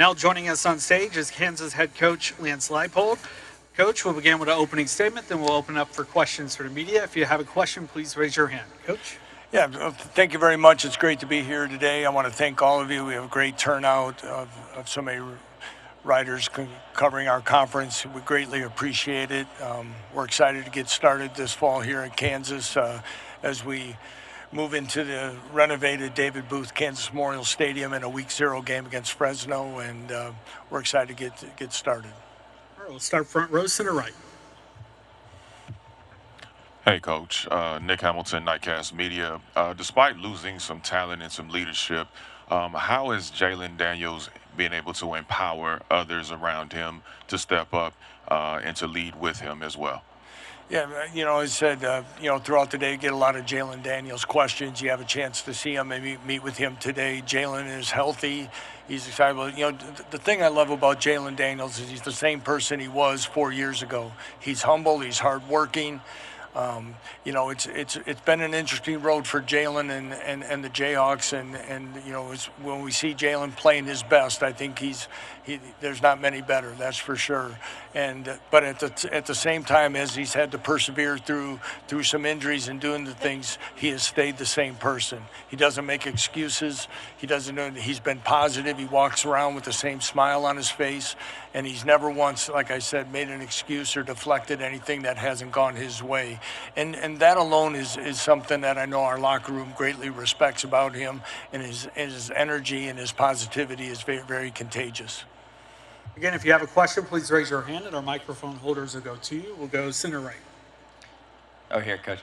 Now joining us on stage is Kansas head coach Lance Leipold. Coach, we'll begin with an opening statement, then we'll open up for questions for the media. If you have a question, please raise your hand. Coach? Yeah, thank you very much. It's great to be here today. I want to thank all of you. We have a great turnout of so many writers covering our conference. We greatly appreciate it. We're excited to get started this fall here in Kansas as we move into the renovated David Booth Kansas Memorial Stadium in a Week 0 game against Fresno, and we're excited to get started. All right, we'll start front row, center right. Hey, Coach. Nick Hamilton, Nightcast Media. Despite losing some talent and some leadership, how is Jalen Daniels being able to empower others around him to step up and to lead with him as well? Yeah, I said, throughout the day, get a lot of Jalen Daniels questions. You have a chance to see him, maybe meet with him today. Jalen is healthy. He's excited. The thing I love about Jalen Daniels is he's the same person he was 4 years ago. He's humble. He's hardworking. It's been an interesting road for Jalen and the Jayhawks, and when we see Jalen playing his best, I think there's not many better, that's for sure. But at the same time, as he's had to persevere through some injuries and doing the things, he has stayed the same person. He doesn't make excuses. He's been positive. He walks around with the same smile on his face, and he's never once, like I said, made an excuse or deflected anything that hasn't gone his way. And that alone is something that I know our locker room greatly respects about him, and his energy and his positivity is very, very contagious. Again, if you have a question, please raise your hand and our microphone holders will go to you. We'll go center right. Oh, here, Coach.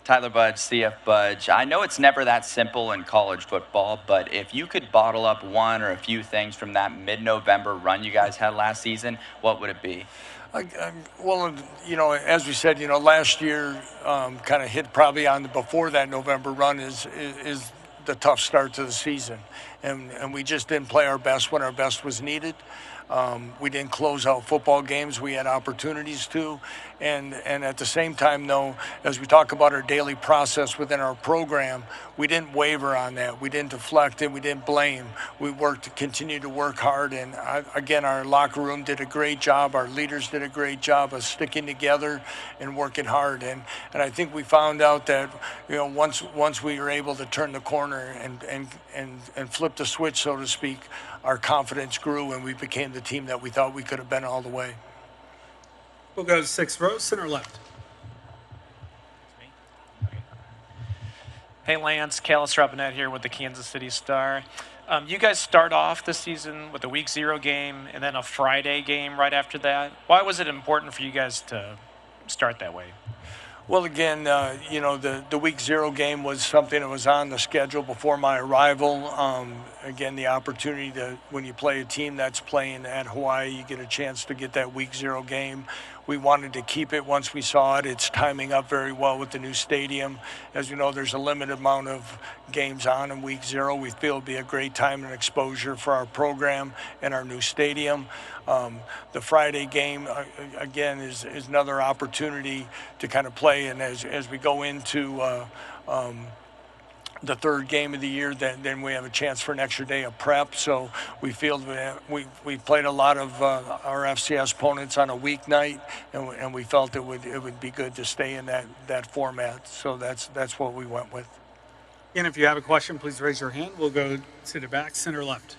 Tyler Budge, CF Budge. I know it's never that simple in college football, but if you could bottle up one or a few things from that mid-November run you guys had last season, what would it be? Well, as we said, last year kind of hit probably on before that November run is the tough start to the season. And we just didn't play our best when our best was needed. We didn't close out football games we had opportunities to. And at the same time, though, as we talk about our daily process within our program, we didn't waver on that. We didn't deflect and we didn't blame. We continued to work hard. And again, our locker room did a great job. Our leaders did a great job of sticking together and working hard. And I think we found out that, once we were able to turn the corner and flip the switch, so to speak, our confidence grew and we became the team that we thought we could have been all the way. We'll go to sixth row, center left. Hey, Lance, Callis Robinette here with the Kansas City Star. You guys start off the season with a Week 0 game and then a Friday game right after that. Why was it important for you guys to start that way? Well, again, the Week 0 game was something that was on the schedule before my arrival. Again, the opportunity when you play a team that's playing at Hawaii, you get a chance to get that Week 0 game. We wanted to keep it once we saw it. It's timing up very well with the new stadium. As you know, there's a limited amount of games on in Week 0. We feel it'll be a great time and exposure for our program and our new stadium. The Friday game, again, is another opportunity to kind of play. And as we go into the third game of the year, then we have a chance for an extra day of prep. So we feel that we played a lot of our FCS opponents on a weeknight, and we felt it would be good to stay in that format. So that's what we went with. Again, if you have a question, please raise your hand. We'll go to the back, center left.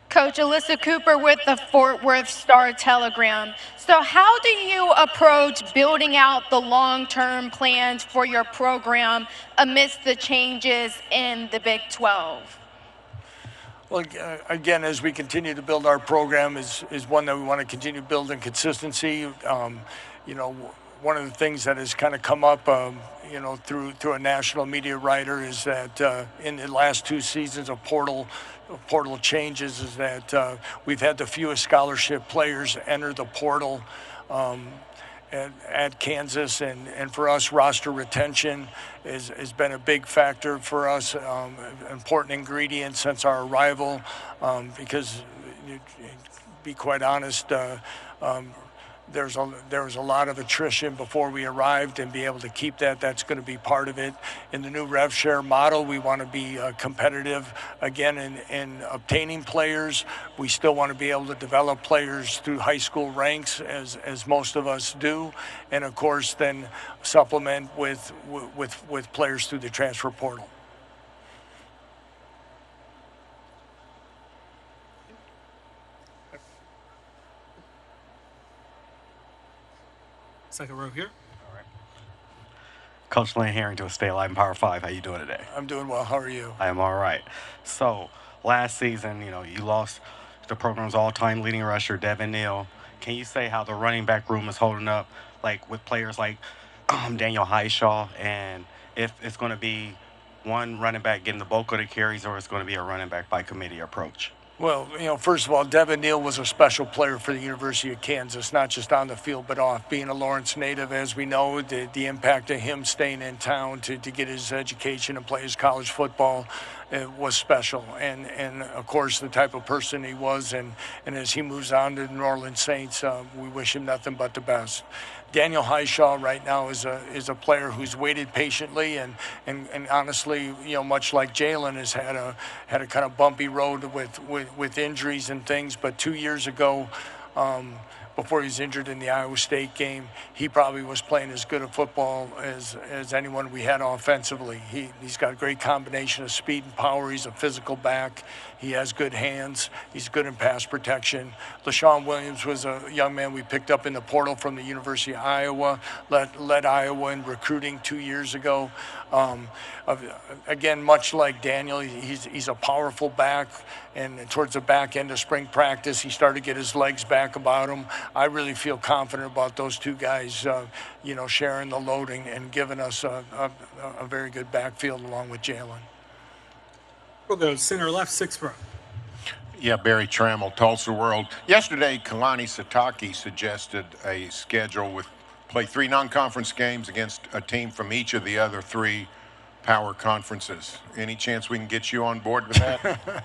Coach Alyssa Cooper with the Fort Worth Star-Telegram. So how do you approach building out the long-term plans for your program amidst the changes in the Big 12? Well, again, as we continue to build our program is one that we want to continue building consistency. One of the things that has kind of come up, through a national media writer is that in the last 2 seasons of portal changes is that we've had the fewest scholarship players enter the portal at Kansas, and for us, roster retention has been a big factor for us, important ingredient since our arrival, because to be quite honest, there was a lot of attrition before we arrived, and be able to keep that, that's going to be part of it. In the new rev share model, we want to be competitive again in obtaining players. We still want to be able to develop players through high school ranks, as most of us do, and of course then supplement with players through the transfer portal. Second row here. Coach Lynn Harrington with Stay Alive in Power 5. How you doing today? I'm doing well. How are you? I am all right. So, last season, you lost the program's all-time leading rusher, Devin Neal. Can you say how the running back room is holding up, like with players like Daniel Highshaw, and if it's going to be one running back getting the bulk of the carries, or it's going to be a running back by committee approach? Well, first of all, Devin Neal was a special player for the University of Kansas, not just on the field but off. Being a Lawrence native, as we know, the impact of him staying in town to get his education and play his college football was special. And of course, the type of person he was, and as he moves on to the New Orleans Saints, we wish him nothing but the best. Daniel Highshaw right now is a player who's waited patiently, and honestly, much like Jalen has had a kind of bumpy road with injuries and things. But 2 years ago, before he was injured in the Iowa State game, he probably was playing as good a football as anyone we had offensively. He's got a great combination of speed and power. He's a physical back. He has good hands. He's good in pass protection. LaShawn Williams was a young man we picked up in the portal from the University of Iowa, led Iowa in recruiting 2 years ago. Again, much like Daniel, he's a powerful back, and towards the back end of spring practice, he started to get his legs back about him. I really feel confident about those two guys, sharing the loading and giving us a very good backfield along with Jalen. We'll go center left, sixth row. Yeah, Barry Trammell, Tulsa World. Yesterday, Kalani Sitake suggested a schedule with play 3 non-conference games against a team from each of the other 3 power conferences. Any chance we can get you on board with that?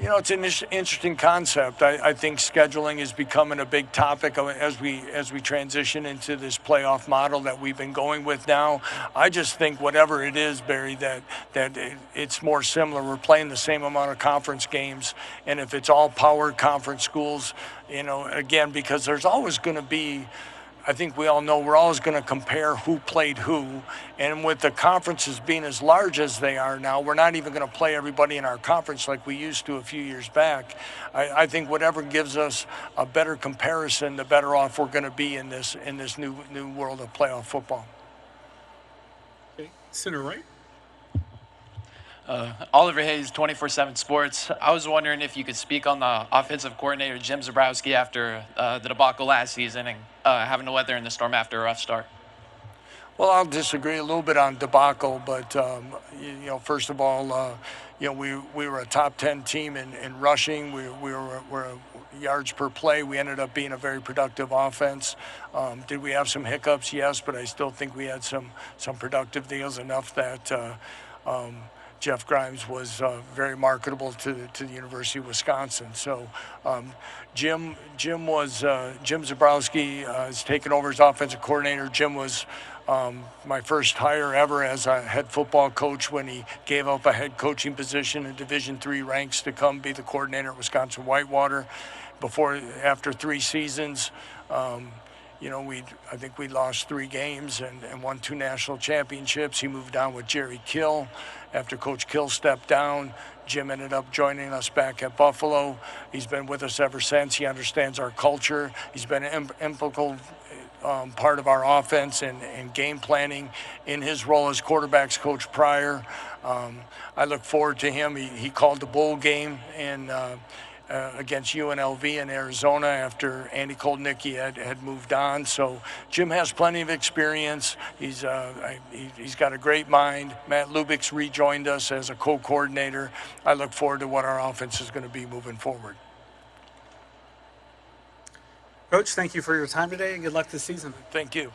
It's an interesting concept. I think scheduling is becoming a big topic as we transition into this playoff model that we've been going with now. I just think whatever it is, Barry, that it's more similar. We're playing the same amount of conference games, and if it's all powered conference schools, again, because there's always going to be, I think we all know we're always going to compare who played who. And with the conferences being as large as they are now, we're not even going to play everybody in our conference like we used to a few years back. I think whatever gives us a better comparison, the better off we're going to be in this new world of playoff football. Okay, center right. Oliver Hayes, 24/7 Sports. I was wondering if you could speak on the offensive coordinator, Jim Zabrowski, after the debacle last season and having to weather in the storm after a rough start. Well, I'll disagree a little bit on debacle, but first of all, we were a top 10 team in rushing. We were yards per play. We ended up being a very productive offense. Did we have some hiccups? Yes, but I still think we had some productive deals, enough that Jeff Grimes was very marketable to the University of Wisconsin. So Jim Zabrowski has taken over as offensive coordinator. Jim was my first hire ever as a head football coach when he gave up a head coaching position in Division III ranks to come be the coordinator at Wisconsin Whitewater. After 3 seasons, I think we lost 3 games and won 2 national championships. He moved on with Jerry Kill. After Coach Kill stepped down, Jim ended up joining us back at Buffalo. He's been with us ever since. He understands our culture. He's been an integral part of our offense and game planning in his role as quarterbacks coach prior. I look forward to him. He called the bowl game against UNLV in Arizona after Andy Koldnicki had moved on. So Jim has plenty of experience. He's got a great mind. Matt Lubik's rejoined us as a co-coordinator. I look forward to what our offense is going to be moving forward. Coach, thank you for your time today, and good luck this season. Thank you.